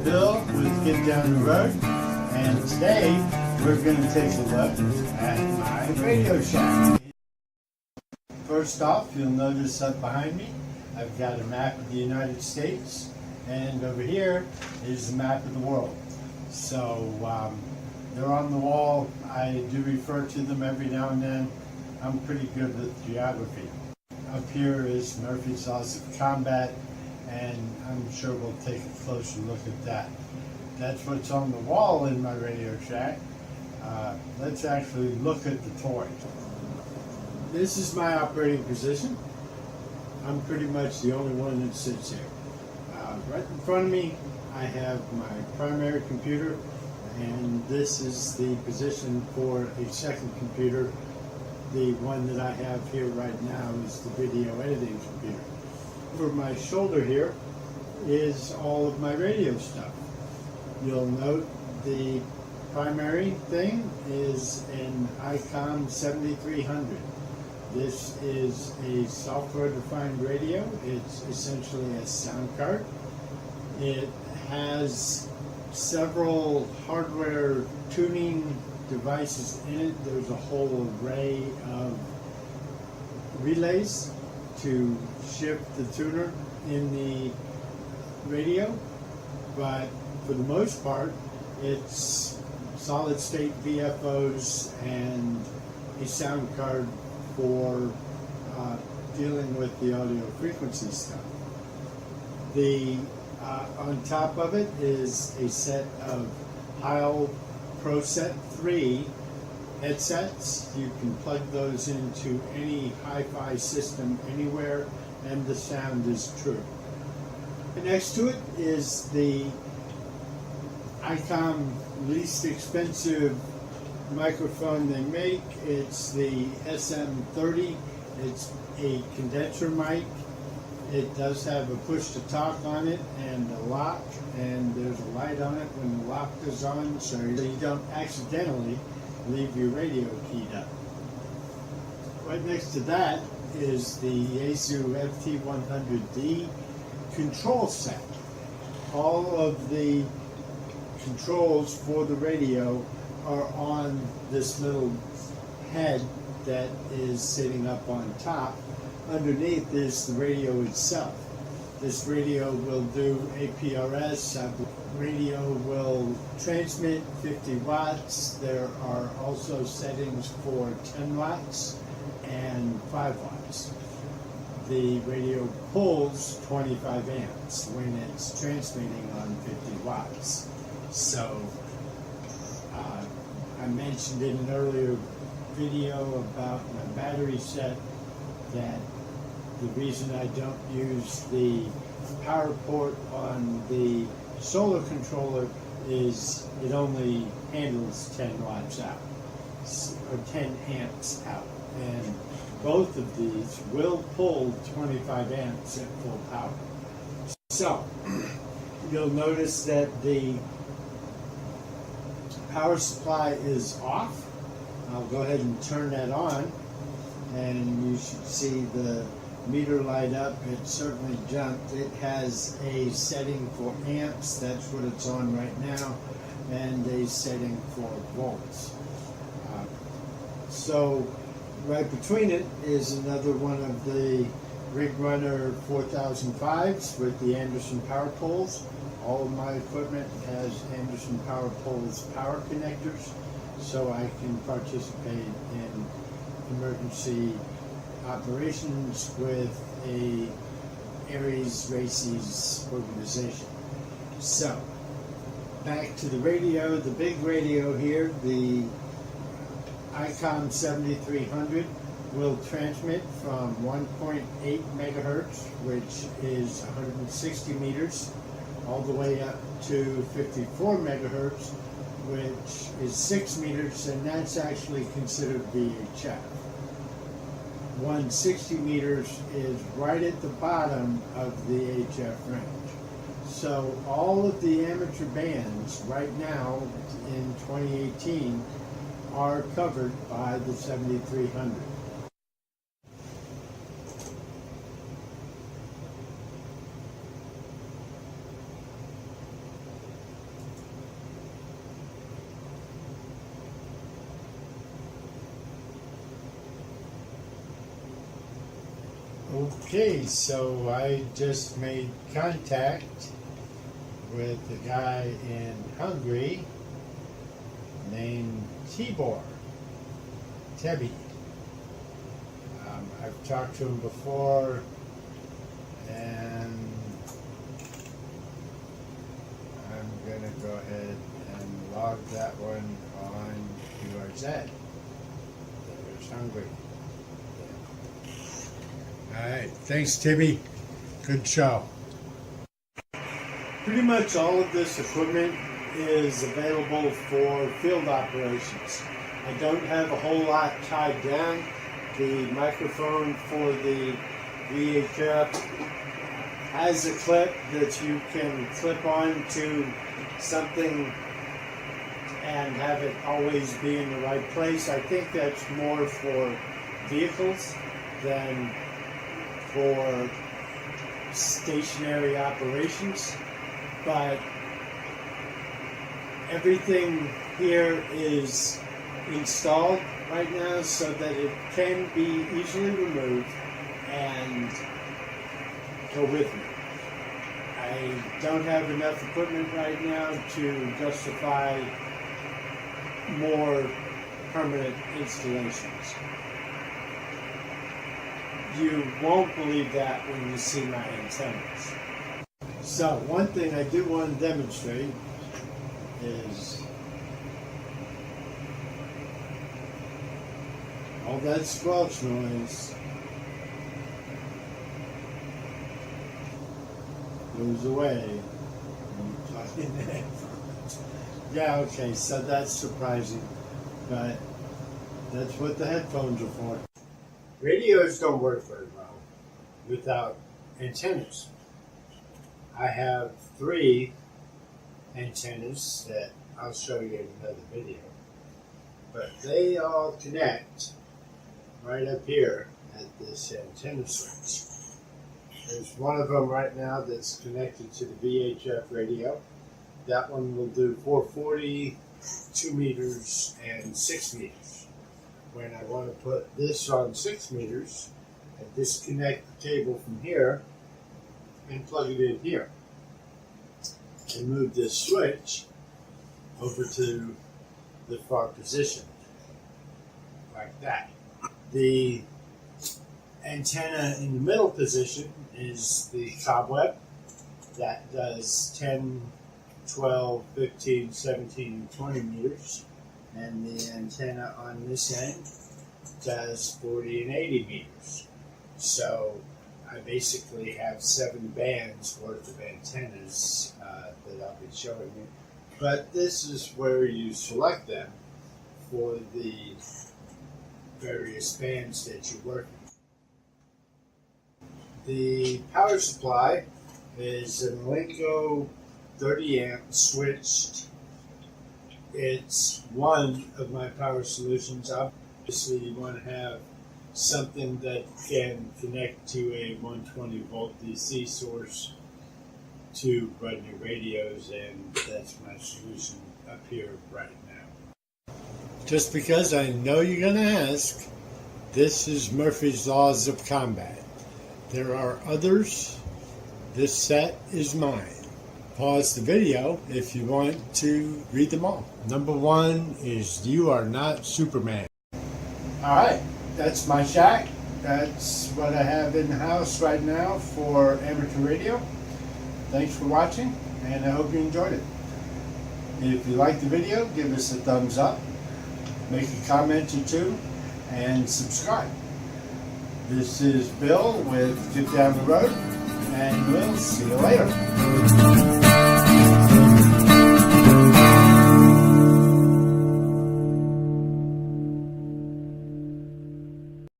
Bill with Get Down the Road, and today we're going to take a look at my Radio Shack. First off, you'll notice up behind me I've got a map of the United States, and over here is the map of the world. So they're on the wall. I do refer to them every now and then. I'm pretty good with geography. Up here is Murphy's Laws of Combat, and I'm sure we'll take a closer look at that. That's what's on the wall in my Radio Shack. Let's actually look at the toys. This is my operating position. I'm pretty much the only one that sits here. Right in front of me, I have my primary computer, and this is the position for a second computer. The one that I have here right now is the video editing computer. Over my shoulder here is all of my radio stuff. You'll note the primary thing is an ICOM 7300. This is a software-defined radio. It's essentially a sound card. It has several hardware tuning devices in it. There's a whole array of relays to shift the tuner in the radio, but for the most part it's solid state VFOs and a sound card for dealing with the audio frequency stuff. On top of it is a set of Heil ProSet 3 headsets. You can plug those into any hi-fi system anywhere, and the sound is true. And next to it is the ICOM least expensive microphone they make. It's the SM30. It's a condenser mic. It does have a push-to-talk on it and a lock, and there's a light on it when the lock is on, so you don't accidentally leave your radio keyed up. Right next to that is the Yaesu FT100D control set. All of the controls for the radio are on this little head that is sitting up on top. Underneath is the radio itself. This radio will do APRS. Radio will transmit 50 watts. There are also settings for 10 watts and 5 watts. The radio pulls 25 amps when it's transmitting on 50 watts. So I mentioned in an earlier video about my battery set that the reason I don't use the power port on the solar controller is it only handles 10 watts out, or 10 amps out, and both of these will pull 25 amps at full power. So you'll notice that the power supply is off. I'll go ahead and turn that on, and you should see the meter light up. It certainly jumped. It has a setting for amps, that's what it's on right now, and a setting for volts. So right between it is another one of the Rig Runner 4005s with the Anderson power poles. All of my equipment has Anderson power poles power connectors, so I can participate in emergency operations with a Aries Races organization. So back to the radio, the big radio here, the ICOM 7300 will transmit from 1.8 megahertz, which is 160 meters, all the way up to 54 megahertz, which is 6 meters, and that's actually considered VHF. 160 meters is right at the bottom of the HF range. So all of the amateur bands right now in 2018 are covered by the 7300. Okay, so I just made contact with a guy in Hungary named Tebby. I've talked to him before, and I'm going to go ahead and log that one on QRZ. There's Hungary. Alright, thanks Tibby. Good show. Pretty much all of this equipment is available for field operations. I don't have a whole lot tied down. The microphone for the VHF has a clip that you can clip on to something and have it always be in the right place. I think that's more for vehicles than for stationary operations, but everything here is installed right now so that it can be easily removed and go with me. I don't have enough equipment right now to justify more permanent installations. You won't believe that when you see my antennas. So one thing I do want to demonstrate is all that squelch noise goes away when you plug in the headphones. Yeah, okay, so that's surprising, but that's what the headphones are for. Radios don't work very well without antennas. I have 3 antennas that I'll show you in another video, but they all connect right up here at this antenna switch. There's one of them right now that's connected to the VHF radio. That one will do 440, 2 meters, and 6 meters. When I want to put this on 6 meters, I disconnect the cable from here and plug it in here. And move this switch over to the far position, like that. The antenna in the middle position is the cobweb. That does 10, 12, 15, 17, and 20 meters. And the antenna on this end does 40 and 80 meters. So I basically have 7 bands worth of antennas that I'll be showing you. But this is where you select them for the various bands that you work with. The power supply is an Elenco 30 amp switched. It's one of my power solutions. Obviously you want to have something that can connect to a 120 volt DC source to run your radios, and that's my solution up here right now. Just because I know you're going to ask, this is Murphy's Laws of Combat. There are others. This set is mine. Pause the video if you want to read them all. Number 1 is you are not Superman. Alright, that's my shack. That's what I have in the house right now for amateur radio. Thanks for watching, and I hope you enjoyed it. If you liked the video, give us a thumbs up, make a comment or 2, and subscribe. This is Bill with Get Down the Road, and we'll see you later.